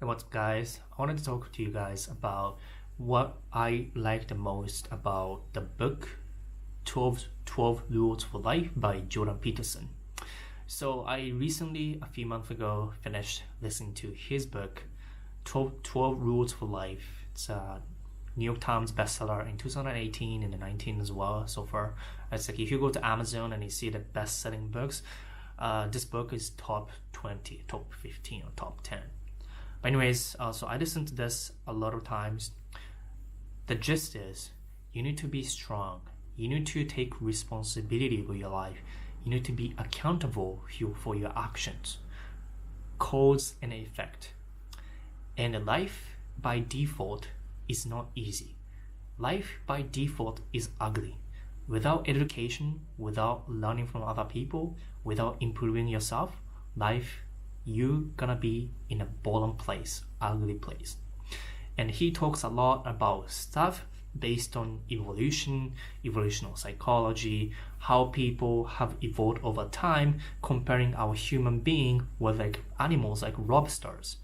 Hey, what's up, guys? I wanted to talk to you guys about what I like the most about the book 12 Rules for Life by Jordan Peterson. So I recently, a few months ago, finished listening to his book 12 Rules for Life. It's a New York Times bestseller in 2018 and 19 as well so far. It's like if you go to Amazon and you see the best-selling books, this book is top 20, top 15, or top 10. But anyways, so I listened to this a lot of times. The gist is you need to be strong. You need to take responsibility for your life. You need to be accountable for your actions, cause and effect. And life by default is not easy. Life by default is ugly. Without education, without learning from other people, without improving yourself, life you're gonna be in a bottom place, ugly place. And he talks a lot about stuff based on evolution, evolutional psychology, how people have evolved over time, comparing our human being with like animals like lobsters.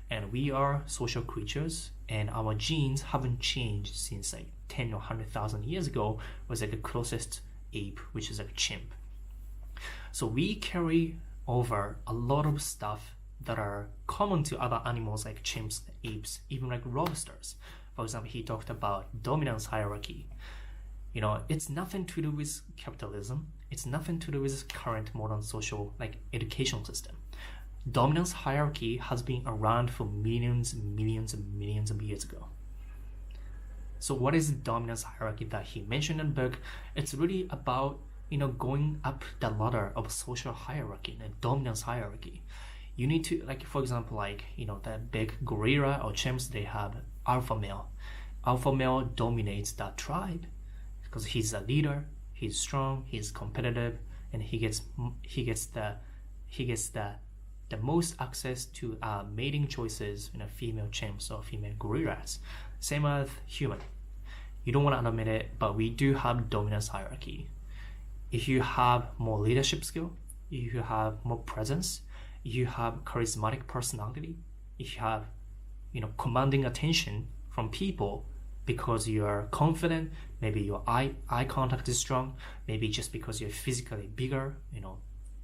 And we are social creatures, and our genes haven't changed since like 10 or 100,000 years ago, was like the closest ape, which is like a chimp. So we carry over a lot of stuff that are common to other animals like chimps, apes, even like lobsters. For example, he talked about dominance hierarchy. It's nothing to do with capitalism. It's nothing to do with current modern social like education system. Dominance hierarchy has been around for millions and millions and millions of years ago. So what is the dominance hierarchy that he mentioned in the book? It's really about going up the ladder of social hierarchy and dominance hierarchy. You need to, like, for example, the big gorilla or chimps, they have alpha male. Alpha male dominates that tribe because he's a leader, he's strong, he's competitive, and he gets the most access to mating choices in a female chimps or female gorillas. Same as human. You don't want to admit it, but we do have dominance hierarchy. If you have more leadership skill, if you have more presence, if you have charismatic personality, if you have, commanding attention from people because you are confident, maybe your eye contact is strong, maybe just because you're physically bigger,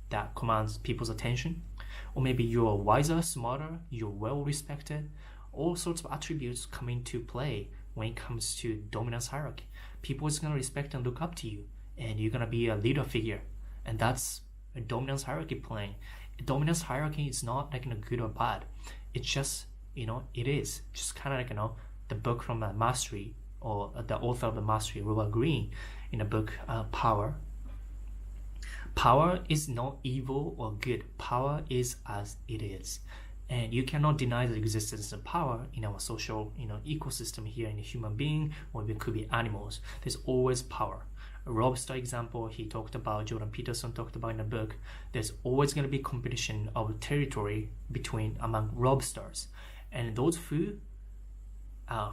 that commands people's attention, or maybe you're wiser, smarter, you're well respected. All sorts of attributes come into play when it comes to dominance hierarchy. People is going to respect and look up to you, and you're going to be a leader figure. And that's a dominance hierarchy playing. A dominance hierarchy is not like good or bad. It's just, it is. Just kind of like, the book from Mastery, or the author of the Mastery, Robert Greene, in the book Power. Power is not evil or good. Power is as it is. And you cannot deny the existence of power in our social, ecosystem here in a human being, or it could be animals. There's always power. A lobster example he talked about, Jordan Peterson talked about in the book, there's always going to be competition of territory among lobsters. And those who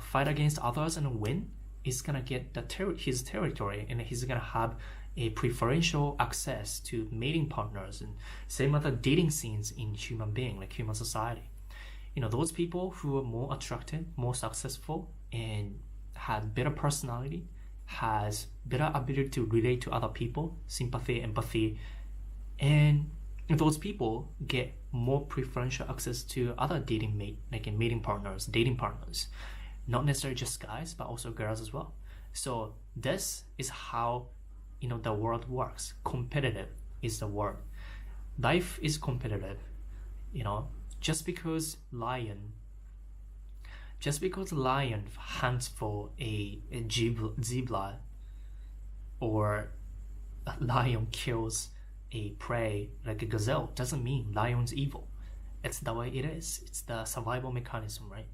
fight against others and win is going to get his territory, and he's going to have a preferential access to mating partners, and same other dating scenes in human being, like human society. Those people who are more attractive, more successful, and have better personality, has better ability to relate to other people, sympathy, empathy, and those people get more preferential access to other mating partners, dating partners, not necessarily just guys, but also girls as well. So this is how the world works. Competitive is the word. Life is competitive. Just because lion hunts for a zebra, or a lion kills a prey like a gazelle, doesn't mean lion's evil. It's the way it is. It's the survival mechanism, right?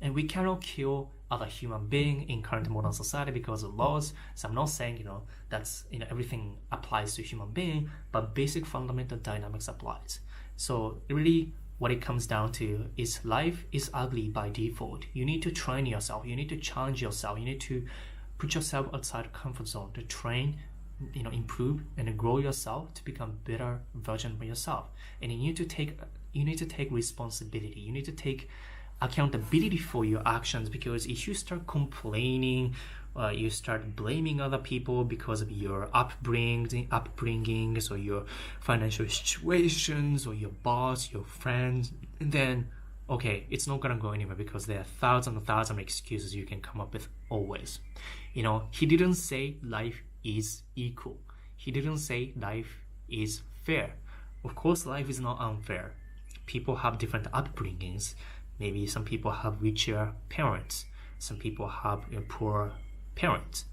And we cannot kill other human being in current modern society because of laws. So I'm not saying, that's, everything applies to human being, but basic fundamental dynamics applies. So really what it comes down to is life is ugly by default. You need to train yourself. You need to challenge yourself. You need to put yourself outside the comfort zone to train, improve and grow yourself to become better version of yourself. And you need to take you need to take responsibility. You need to take accountability for your actions, because if you start complaining, you start blaming other people because of your upbringings or your financial situations or your boss, your friends, and then okay, it's not gonna go anywhere, because there are thousands and thousands of excuses you can come up with always. He didn't say life is equal. He didn't say life is fair. Of course, life is not unfair. People have different upbringings. Maybe some people have richer parents. Some people have poor parents.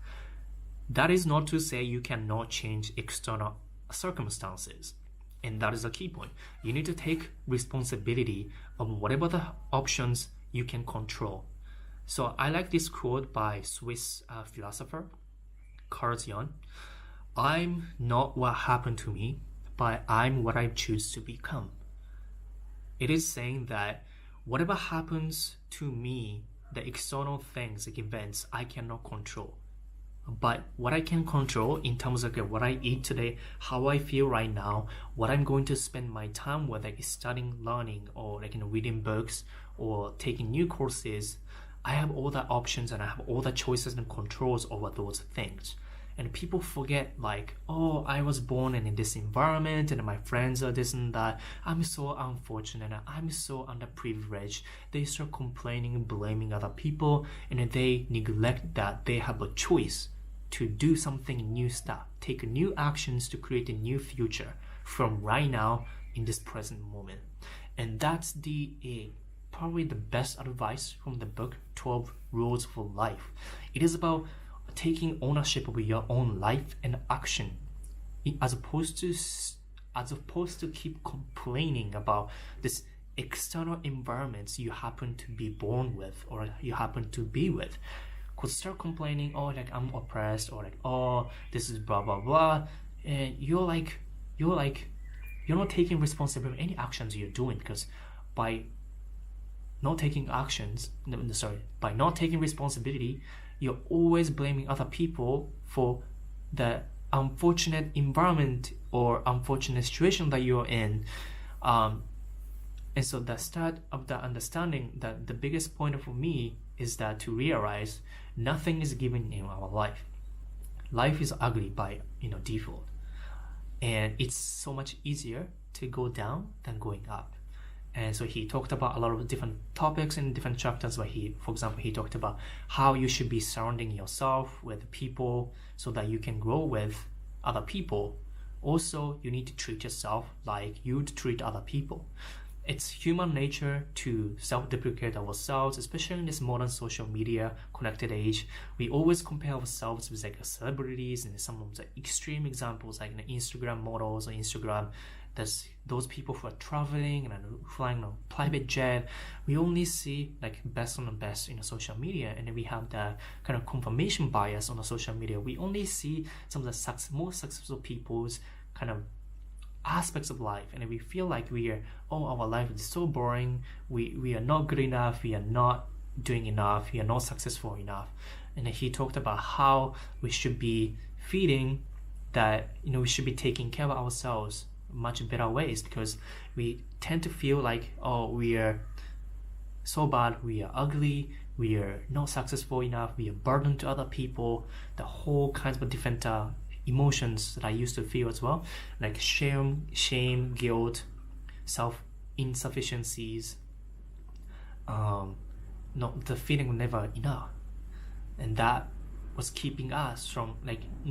That is not to say you cannot change external circumstances. And that is the key point. You need to take responsibility of whatever the options you can control. So I like this quote by Swiss philosopher Carl Jung. I'm not what happened to me, but I'm what I choose to become. It is saying that whatever happens to me, the external things, like events, I cannot control. But what I can control in terms of what I eat today, how I feel right now, what I'm going to spend my time with, like studying, learning, or reading books or taking new courses, I have all the options and I have all the choices and controls over those things. And people forget, like, oh, I was born in this environment and my friends are this and that. I'm so unfortunate. I'm so underprivileged. They start complaining, blaming other people, and they neglect that they have a choice to do something new stuff, take new actions to create a new future from right now in this present moment. And that's probably the best advice from the book 12 Rules for Life. It is about taking ownership of your own life and action, as opposed to keep complaining about this external environments you happen to be born with or you happen to be with. Could start complaining, oh, like I'm oppressed, or like, oh, this is blah blah blah, and you're not taking responsibility for any actions you're doing, because by not taking responsibility, you're always blaming other people for the unfortunate environment or unfortunate situation that you're in. And so the start of the understanding that the biggest point for me is that to realize nothing is given in our life. Life is ugly by default. And it's so much easier to go down than going up. And so he talked about a lot of different topics in different chapters, where for example, he talked about how you should be surrounding yourself with people so that you can grow with other people. Also, you need to treat yourself like you'd treat other people. It's human nature to self-deprecate ourselves, especially in this modern social media connected age. We always compare ourselves with celebrities, and some of the extreme examples like Instagram models or Instagram. There's those people who are traveling and flying on a private jet. We only see best on the best in social media, and then we have the kind of confirmation bias on the social media. We only see some of the most successful people's kind of aspects of life, and we feel like our life is so boring, we are not good enough, we are not doing enough, we are not successful enough. And he talked about how we should be feeding that, we should be taking care of ourselves much better ways, because we tend to feel like, oh, we are so bad, we are ugly, we are not successful enough, we are burdened to other people, the whole kinds of different emotions that I used to feel as well, like shame, guilt, self-insufficiencies, the feeling of never enough. And that was keeping us from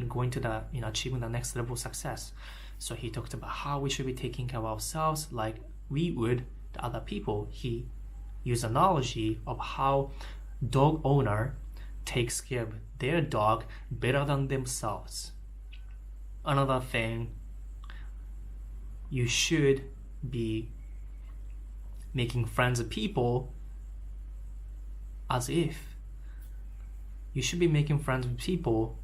going to the, achieving the next level of success. So he talked about how we should be taking care of ourselves like we would the other people. He used analogy of how dog owner takes care of their dog better than themselves. Another thing, you should be making friends with people as if you should be making friends with people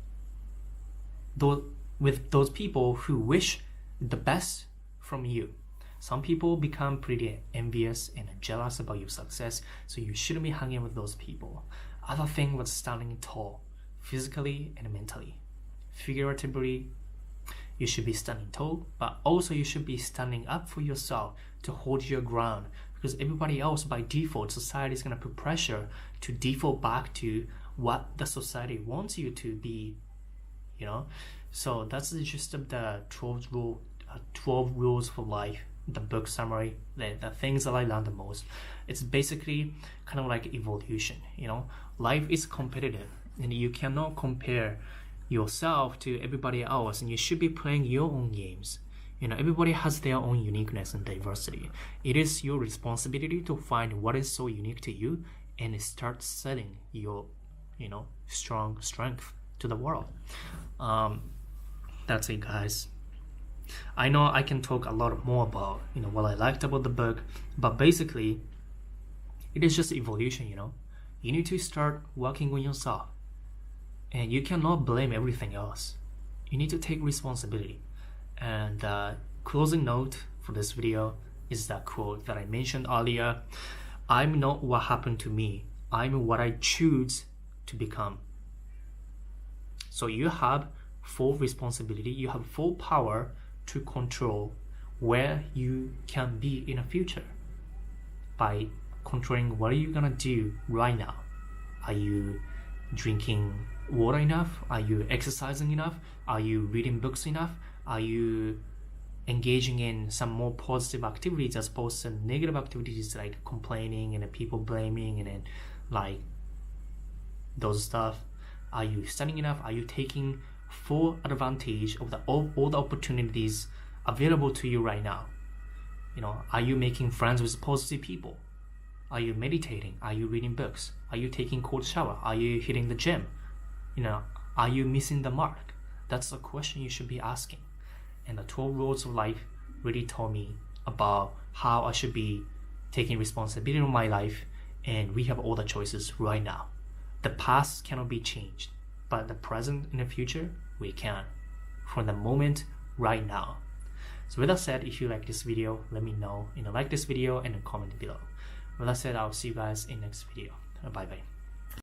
with those people who wish the best from you. Some people become pretty envious and jealous about your success, so you shouldn't be hanging with those people. Other thing was standing tall, physically and mentally. Figuratively, you should be standing tall, but also you should be standing up for yourself to hold your ground, because everybody else by default, society is going to put pressure to default back to what the society wants you to be, you know. So that's the gist of the 12 rules for life, the book summary, the things that I learned the most. It's basically kind of like evolution, you know. Life is competitive and you cannot compare yourself to everybody else, and you should be playing your own games. You know, everybody has their own uniqueness and diversity. It is your responsibility to find what is so unique to you and start setting your, you know, strength to the world. That's it, guys. I know I can talk a lot more about, you know, what I liked about the book, but basically it is just evolution, you know. You need to start working on yourself, and you cannot blame everything else. You need to take responsibility. And the closing note for this video is that quote that I mentioned earlier: I'm not what happened to me, I'm what I choose to become. So you have full responsibility, you have full power to control where you can be in the future by controlling what are you gonna do right now. Are you drinking water enough? Are you exercising enough? Are you reading books enough? Are you engaging in some more positive activities as opposed to negative activities like complaining and people blaming and like those stuff? Are you studying enough? Are you taking full advantage of all the opportunities available to you right now? You know, are you making friends with positive people? Are you meditating? Are you reading books? Are you taking cold shower? Are you hitting the gym? You know, are you missing the mark? That's the question you should be asking. And the 12 rules of life really taught me about how I should be taking responsibility of my life, and we have all the choices right now. The past cannot be changed, but the present and the future, we can. From the moment right now. So with that said, if you like this video, let me know. You know, like this video and comment below. With that said, I'll see you guys in next video. Bye bye.